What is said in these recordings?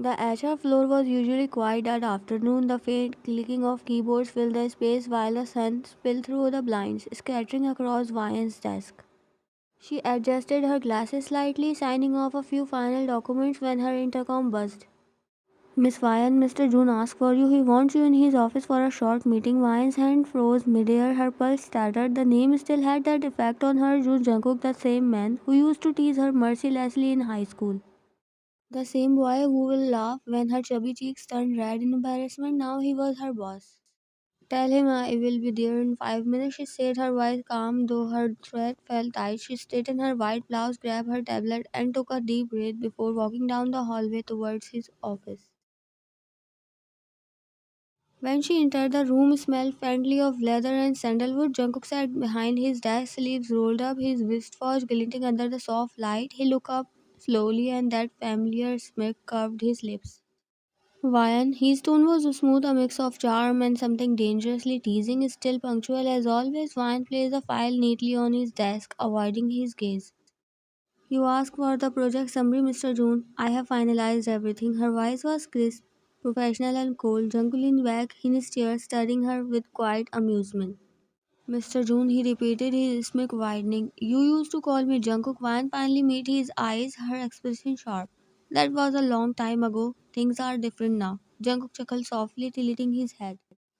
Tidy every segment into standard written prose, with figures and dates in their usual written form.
The HR floor was usually quiet that afternoon. The faint clicking of keyboards filled the space while the sun spilled through the blinds, scattering across Vian's desk. She adjusted her glasses slightly, signing off a few final documents when her intercom buzzed. Miss Vian, Mr. June asked for you. He wants you in his office for a short meeting. Vian's hand froze midair, her pulse stuttered. The name still had that effect on her. June Jungkook, the same man who used to tease her mercilessly in high school. The same boy who will laugh when her chubby cheeks turned red in embarrassment. Now he was her boss. Tell him I will be there in 5 minutes, she said, her voice calm though her throat felt tight. She straightened her white blouse, grabbed her tablet, and took a deep breath before walking down the hallway towards his office. When she entered, the room smelled faintly of leather and sandalwood. Jungkook sat behind his desk, sleeves rolled up, his wristwatch glinting under the soft light. He looked up slowly, and that familiar smirk curved his lips. Vian, his tone was smooth, a mix of charm and something dangerously teasing. Still punctual as always, Vian placed the file neatly on his desk, avoiding his gaze. You asked for the project summary, Mr. June. I have finalized everything. Her voice was crisp, professional and cold. Jungkook leaned back in his chair, studying her with quiet amusement. Mr. June, he repeated, his smirk widening. You used to call me Jungkook. Vian finally made his eyes, her expression sharp. That was a long time ago. Things are different now. Jungkook chuckled softly, tilting his head.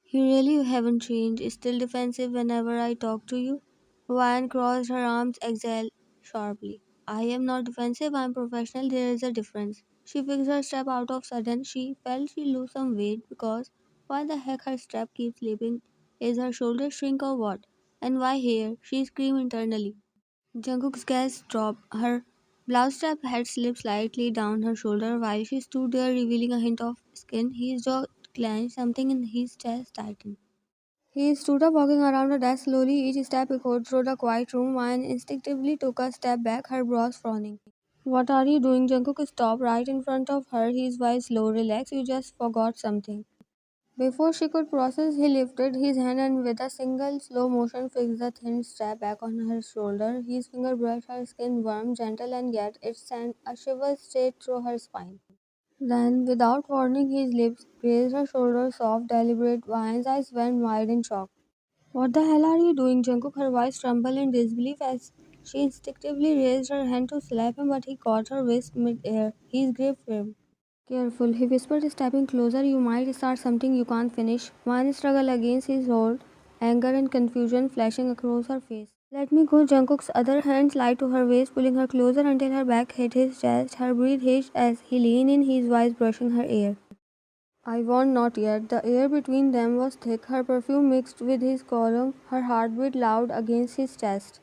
You really haven't changed. Still defensive whenever I talk to you. Vian crossed her arms, exhaled sharply. I am not defensive. I am professional. There is a difference. She fixed her step out of sudden. She felt she lose some weight because why the heck her step keeps slipping? Is her shoulder shrink or what? And why here? She screamed internally. Jungkook's gaze dropped. Her blouse strap had slipped slightly down her shoulder while she stood there, revealing a hint of skin. His jaw clenched, something in his chest tightened. He stood up, walking around the desk slowly. Each step echoed through the quiet room. Wine instinctively took a step back, her brows frowning. What are you doing? Jungkook stopped right in front of her, his voice low. Relax, you just forgot something. Before she could process, he lifted his hand and with a single slow motion fixed the thin strap back on her shoulder. His finger brushed her skin, warm, gentle, and yet it sent a shiver straight through her spine. Then, without warning, his lips grazed her shoulder, soft, deliberate. Vian's eyes went wide in shock. What the hell are you doing, Jungkook? Her voice trembled in disbelief as she instinctively raised her hand to slap him, but he caught her wrist mid-air, his grip firm. Careful, he whispered, stepping closer. You might start something you can't finish. One struggled against his hold, anger and confusion flashing across her face. Let me go. Jungkook's other hand slid to her waist, pulling her closer until her back hit his chest. Her breath hitched as he leaned in, his voice brushing her ear. I want not yet. The air between them was thick, her perfume mixed with his cologne, her heartbeat loud against his chest.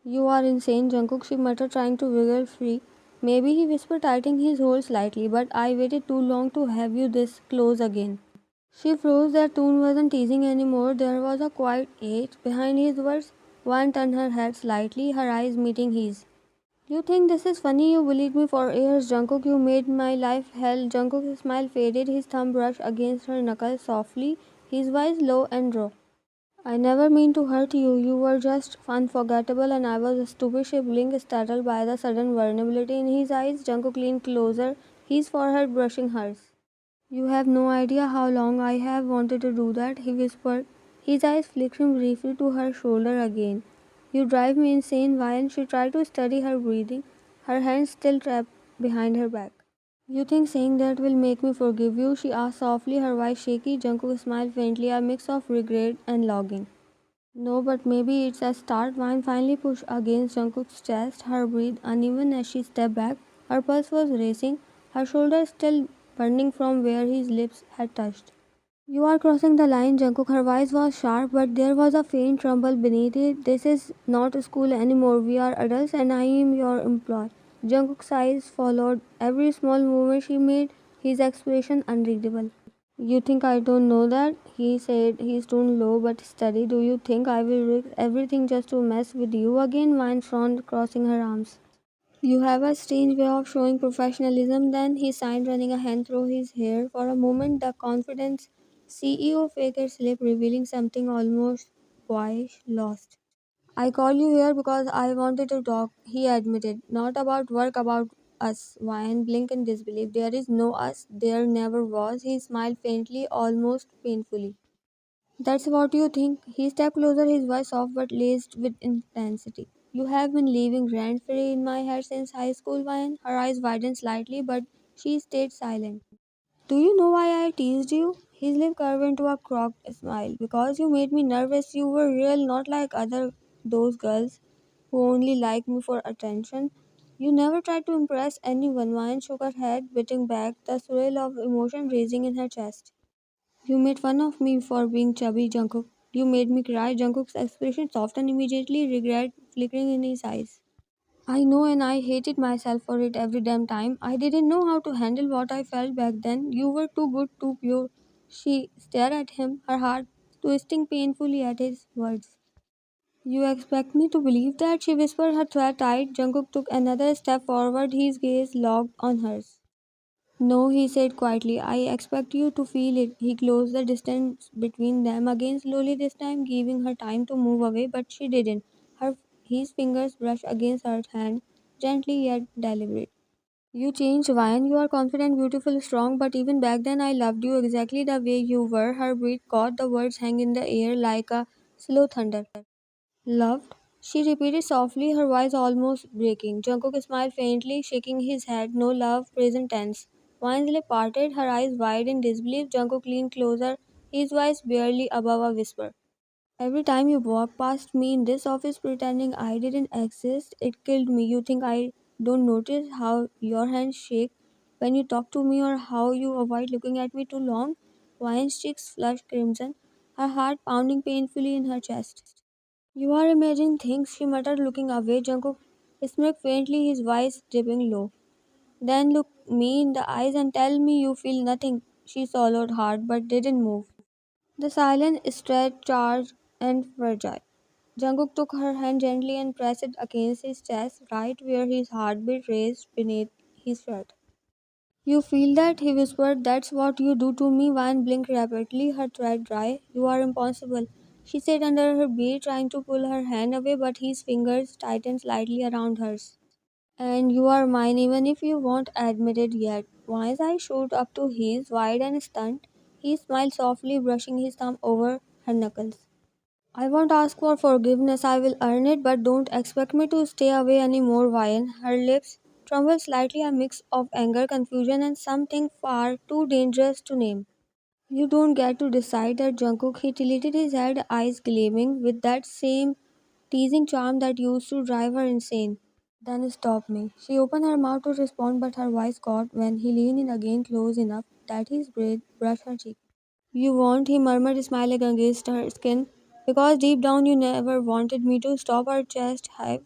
You are insane, Jungkook, she muttered, trying to wiggle free. Maybe, he whispered, tightening his hold slightly, but I waited too long to have you this close again. She froze, that tone wasn't teasing anymore, there was a quiet edge behind his words. One turned her head slightly, her eyes meeting his. You think this is funny? You bullied me for years, Jungkook. You made my life hell. Jungkook's smile faded, his thumb brushed against her knuckles softly, his voice low and raw. I never mean to hurt you. You were just unforgettable and I was a stupid. She blinked, startled by the sudden vulnerability in his eyes. Jungkook leaned closer, his forehead brushing hers. You have no idea how long I have wanted to do that, he whispered, his eyes flickering briefly to her shoulder again. You drive me insane, Vian. She tried to steady her breathing, her hands still trapped behind her back. You think saying that will make me forgive you? She asked softly, her voice shaky. Jungkook smiled faintly, a mix of regret and longing. No, but maybe it's a start. Vine finally pushed against Jungkook's chest, her breath uneven as she stepped back. Her pulse was racing, her shoulders still burning from where his lips had touched. You are crossing the line, Jungkook. Her voice was sharp, but there was a faint tremble beneath it. This is not school anymore. We are adults, and I am your employee. Jungkook's eyes followed every small movement she made, his expression unreadable. You think I don't know that? He said, his tone low but steady. Do you think I will risk everything just to mess with you again? Vine frowned, crossing her arms. You have a strange way of showing professionalism. Then he sighed, running a hand through his hair. For a moment, the confidence CEO faked its lip, revealing something almost boyish, lost. I call you here because I wanted to talk, he admitted. Not about work, about us. Wyan blinked in disbelief. There is no us. There never was. He smiled faintly, almost painfully. That's what you think. He stepped closer, his voice soft but laced with intensity. You have been living rent free in my head since high school, Wyan. Her eyes widened slightly, but she stayed silent. Do you know why I teased you? His lip curved into a crooked smile. Because you made me nervous. You were real, not like other those girls who only like me for attention. You never tried to impress anyone. Wyan shook her head, beating back the swirl of emotion raising in her chest. You made fun of me for being chubby, Jungkook. You made me cry. Jungkook's expression softened immediately, regret flickering in his eyes. I know, and I hated myself for it every damn time. I didn't know how to handle what I felt back then. You were too good, too pure. She stared at him, her heart twisting painfully at his words. You expect me to believe that? She whispered, her throat tight. Jungkook took another step forward, his gaze locked on hers. No, he said quietly, I expect you to feel it. He closed the distance between them again slowly this time, giving her time to move away, but she didn't. His fingers brushed against her hand, gently yet deliberate. You changed, Ryan. You are confident, beautiful, strong, but even back then I loved you exactly the way you were. Her breath caught the words hang in the air like a slow thunder. Loved? She repeated softly, her voice almost breaking. Jungkook smiled faintly, shaking his head. No love, present tense. Wine's lip parted, her eyes wide in disbelief. Jungkook leaned closer, his voice barely above a whisper. Every time you walk past me in this office pretending I didn't exist, it killed me. You think I don't notice how your hands shake when you talk to me or how you avoid looking at me too long? Wine's cheeks flushed crimson, her heart pounding painfully in her chest. You are imagining things, she muttered, looking away. Jungkook smirked faintly, his voice dipping low. Then look me in the eyes and tell me you feel nothing. She swallowed hard but didn't move. The silence stretched, charged, and fragile. Jungkook took her hand gently and pressed it against his chest, right where his heartbeat raced beneath his shirt. You feel that? He whispered. That's what you do to me. Van blinked rapidly, her throat dry. You are impossible. She said under her breath, trying to pull her hand away, but his fingers tightened slightly around hers. And you are mine even if you won't admit it yet. Van's eyes shot up to his, wide and stunned. He smiled softly, brushing his thumb over her knuckles. I won't ask for forgiveness, I will earn it, but don't expect me to stay away anymore, Vian. Her lips trembled slightly, a mix of anger, confusion, and something far too dangerous to name. You don't get to decide that, Jungkook. He tilted his head, eyes gleaming with that same teasing charm that used to drive her insane. Then stop me. She opened her mouth to respond, but her voice caught when he leaned in again close enough that his breath brushed her cheek. You won't, he murmured, smiling against her skin. Because deep down you never wanted me to. Stop. Her chest heaved,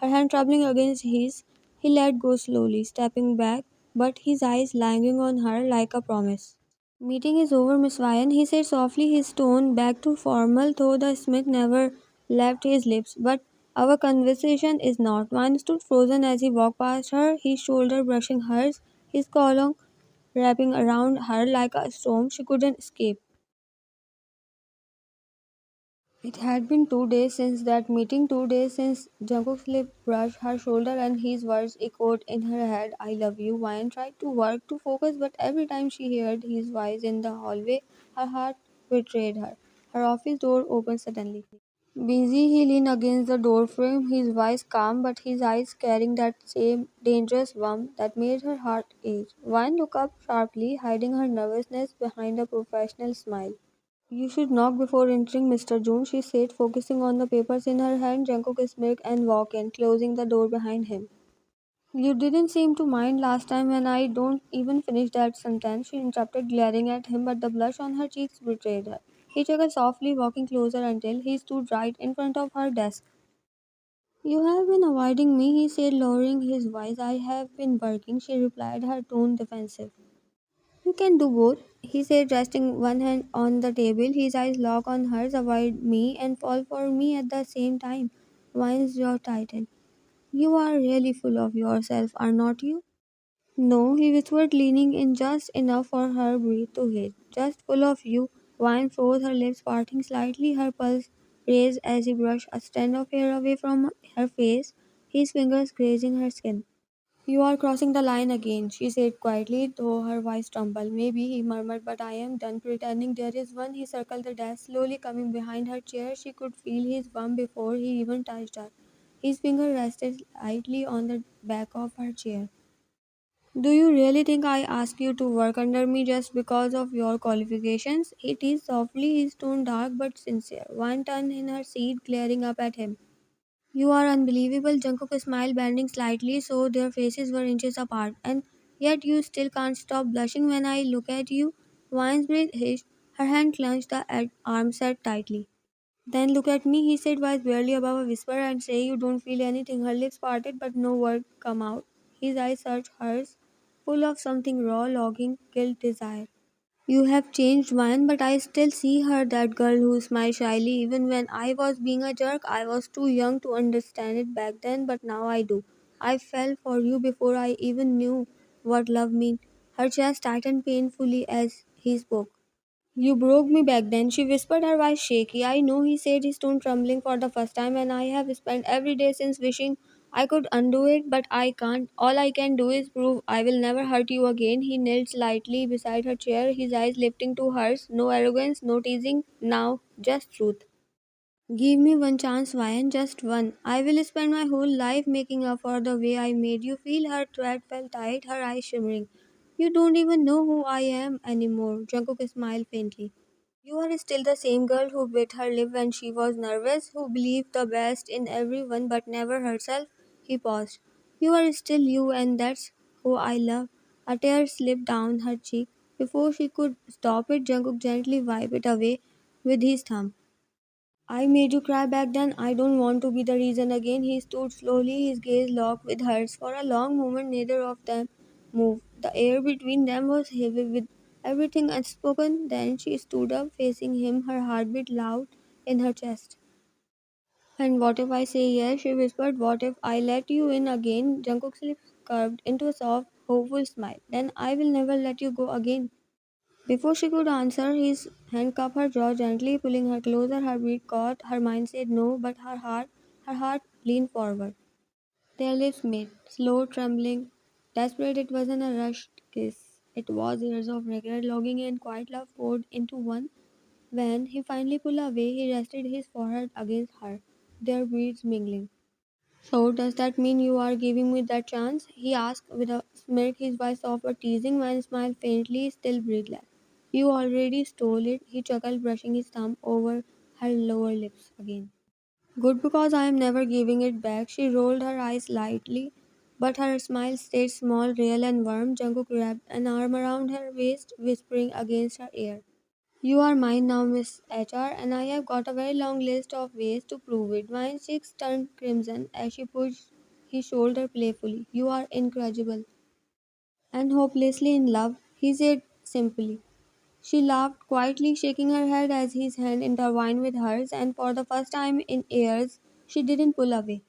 her hand troubling against his. He let go slowly, stepping back, but his eyes lingering on her like a promise. Meeting is over, Miss Ryan, he said softly, his tone back to formal, though the smith never left his lips. But our conversation is not. Ryan stood frozen as he walked past her, his shoulder brushing hers, his collar wrapping around her like a storm she couldn't escape. It had been 2 days since that meeting, 2 days since Jungkook's lip brushed her shoulder and his words echoed in her head, I love you. Wyan tried to work to focus, but every time she heard his voice in the hallway, her heart betrayed her. Her office door opened suddenly. Busy, he leaned against the doorframe, his voice calm, but his eyes carrying that same dangerous warmth that made her heart ache. Wyan looked up sharply, hiding her nervousness behind a professional smile. You should knock before entering, Mr. Jones, she said, focusing on the papers in her hand. Jungkook smirked and walked in, closing the door behind him. You didn't seem to mind last time when I don't even finish that sentence, she interrupted, glaring at him, but the blush on her cheeks betrayed her. He chuckled softly, walking closer until he stood right in front of her desk. You have been avoiding me, he said, lowering his voice. I have been working, she replied, her tone defensive. You can do both, he said, resting one hand on the table, his eyes locked on hers, avoid me and fall for me at the same time. Wine's jaw tightened. You are really full of yourself, are not you? No, he whispered, leaning in just enough for her breath to hit. Just full of you. Wine froze, her lips parting slightly, her pulse raised as he brushed a strand of hair away from her face, his fingers grazing her skin. You are crossing the line again, she said quietly, though her voice trembled. Maybe, he murmured, but I am done pretending. There is one. He circled the desk, slowly coming behind her chair. She could feel his bum before he even touched her. His finger rested lightly on the back of her chair. Do you really think I ask you to work under me just because of your qualifications? It is softly, his tone dark but sincere. One turned in her seat, glaring up at him. You are unbelievable. Jungkook smiled, bending slightly so their faces were inches apart. And yet you still can't stop blushing when I look at you. Wine's breath hissed. Her hand clenched, the arm set tightly. Then look at me, he said, voice barely above a whisper, and say you don't feel anything. Her lips parted, but no word come out. His eyes searched hers, full of something raw, longing, guilt, desire. You have changed, Vine, but I still see her, that girl who smiled shyly. Even when I was being a jerk, I was too young to understand it back then, but now I do. I fell for you before I even knew what love meant. Her chest tightened painfully as he spoke. You broke me back then, she whispered, her voice shaky. I know, he said, his tone trembling for the first time, and I have spent every day since wishing I could undo it, but I can't. All I can do is prove I will never hurt you again. He knelt slightly beside her chair, his eyes lifting to hers. No arrogance, no teasing, now just truth. Give me one chance, Ryan, just one. I will spend my whole life making up for the way I made you feel. Her thread felt tight, her eyes shimmering. You don't even know who I am anymore. Jungkook smiled faintly. You are still the same girl who bit her lip when she was nervous, who believed the best in everyone but never herself. He paused. You are still you, and that's who I love. A tear slipped down her cheek. Before she could stop it, Jungkook gently wiped it away with his thumb. I made you cry back then. I don't want to be the reason again. He stood slowly, his gaze locked with hers. For a long moment, neither of them moved. The air between them was heavy with everything unspoken. Then she stood up, facing him, her heartbeat loud in her chest. And what if I say yes? She whispered. What if I let you in again? Jungkook's lips curved into a soft, hopeful smile. Then I will never let you go again. Before she could answer, his hand cupped her jaw gently, pulling her closer. Her breath caught. Her mind said no, but her heart leaned forward. Their lips met, slow, trembling, desperate. It wasn't a rushed kiss. It was years of regret, longing, and quiet love poured into one. When he finally pulled away, he rested his forehead against her, their breaths mingling. So, does that mean you are giving me that chance? He asked with a smirk, his voice soft but teasing, and smiled faintly, still breathless. You already stole it, he chuckled, brushing his thumb over her lower lips again. Good, because I am never giving it back. She rolled her eyes lightly, but her smile stayed small, real, and warm. Jungkook wrapped an arm around her waist, whispering against her ear. You are mine now, Miss HR, and I have got a very long list of ways to prove it. Vine's cheeks turned crimson as she pushed his shoulder playfully. You are incorrigible and hopelessly in love, he said simply. She laughed quietly, shaking her head as his hand intertwined with hers, and for the first time in years, she didn't pull away.